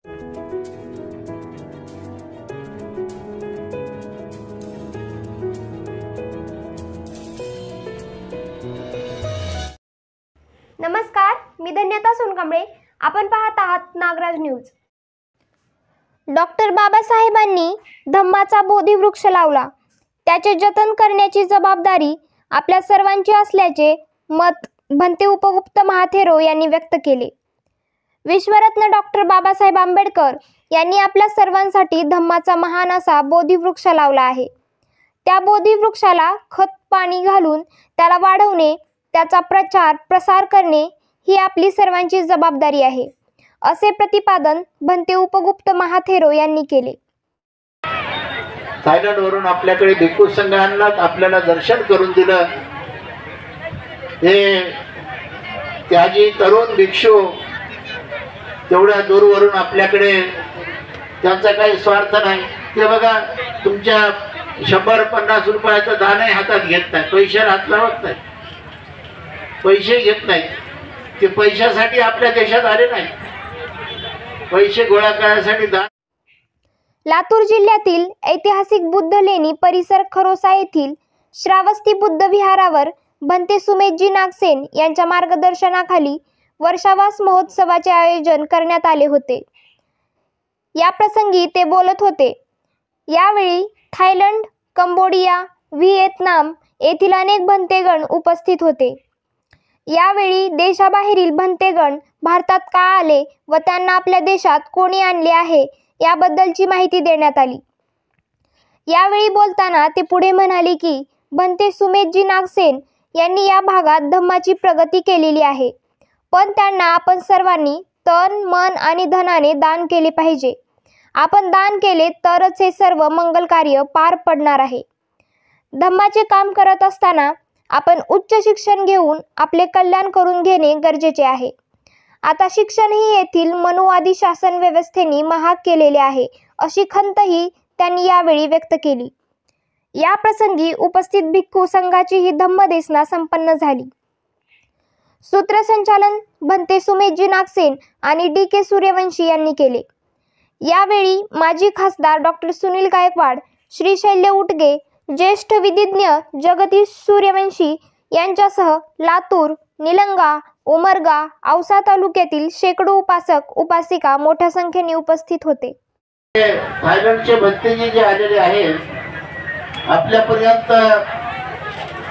नमस्कार, मी धन्यता सोनकांबळे. आपण पाहत आहात नागराज न्यूज. डॉक्टर बाबासाहेबांनी धम्माचा बोधिवृक्ष लावला. त्याचे जतन करण्याची जबाबदारी आपल्या सर्वांची असल्याचे मत भंते उपगुप्त महाथेरो यांनी व्यक्त केले. विश्वरत्न डॉक्टर बाबासाहेब आंबेडकर यांनी आपल्या सर्वांसाठी धम्माचा महान असा बोधिवृक्ष लावला आहे. त्या बोधिवृक्षाला खत पाणी घालून त्याला वाढवणे, त्याचा प्रचार प्रसार करणे ही आपली सर्वांची जबाबदारी आहे, असे प्रतिपादन भंते उपगुप्त महाथेरो यांनी केले. थायलंडवरून आपल्याकडे भिक्खू संघांना आपल्याला दर्शन करून दिलं. हे त्याजी तरुण भिक्षू तेवढ्या दूरवरून आपल्याकडे, त्यांचा काही स्वार्थ नाही. ते बघा, तुमच्या 100-50 रुपयाचं दाणे हातात घेत नाही, पैशाला हात लावत नाही, पैसे घेत नाही. ते पैशासाठी आपल्या देशात आले नाही, पैसे गोळा करण्यासाठी दान. लातूर जिल्ह्यातील ऐतिहासिक बुद्ध लेणी परिसर खरोसा येथील श्रावस्ती बुद्ध विहारावर भंते सुमेधजी नागसेन यांच्या मार्गदर्शनाखाली वर्षावास महोत्सवाचे आयोजन करण्यात आले होते. या प्रसंगी ते बोलत होते. यावेळी थायलंड, कंबोडिया, व्हिएतनाम येथील अनेक भंतेगण उपस्थित होते. यावेळी देशाबाहेरील भंतेगण भारतात का आले व त्यांना आपल्या देशात कोणी आणले आहे याबद्दलची माहिती देण्यात आली. यावेळी बोलताना ते पुढे म्हणाले की भंते सुमेधजी नागसेन यांनी या भागात धम्माची प्रगती केलेली आहे, पण त्यांना आपण सर्वांनी तन, मन आणि धनाने दान केले पाहिजे. आपण दान केले तरच हे सर्व मंगल कार्य पार पडणार आहे. धम्माचे काम करत असताना आपण उच्च शिक्षण घेऊन आपले कल्याण करून घेणे गरजेचे आहे. आता शिक्षणही येथील मनुवादी शासन व्यवस्थेने महाग केलेले आहे, अशी खंतही त्यांनी यावेळी व्यक्त केली. या प्रसंगी उपस्थित भिक्खू संघाची ही धम्मदेसना संपन्न झाली. सूत्रसंचालन भंते सुमेधजी नागसेन आणि DK सूर्यवंशी यांनी केले. यावेळी माजी खासदार डॉक्टर सुनील गायकवाड, श्री शैल्य उटगे, ज्येष्ठ विधिज्ञ जगदीश सूर्यवंशी यांच्यासह लातूर, निलंगा, उमरगा, औसा तालुक्यातील शेकडो उपासक उपासिका मोठ्या संख्येने उपस्थित होते. थायलंडचे भंतेजी जे आलेले आहेत, आपल्यापर्यंत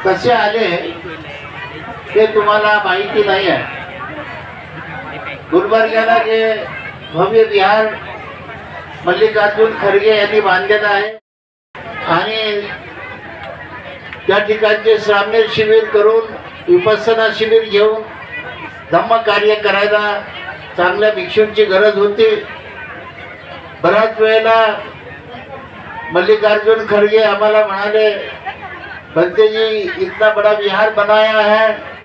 कसे आले हे तुम्हाला माहिती नाही आहे. गुलबर्ग्याला जे भव्य विहार मल्लिकार्जुन खरगे यांनी बांधलेलं आहे आणि त्या ठिकाणचे श्रामणेर शिबिर करून, विपස්සना शिबिर घेऊन धम्म कार्य करायला चांगल्या भिक्षूंची गरज होती. बऱ्याच वेळेला मल्लिकार्जुन खरगे आम्हाला म्हणाले, भंते जी इतना बड़ा विहार बनाया है,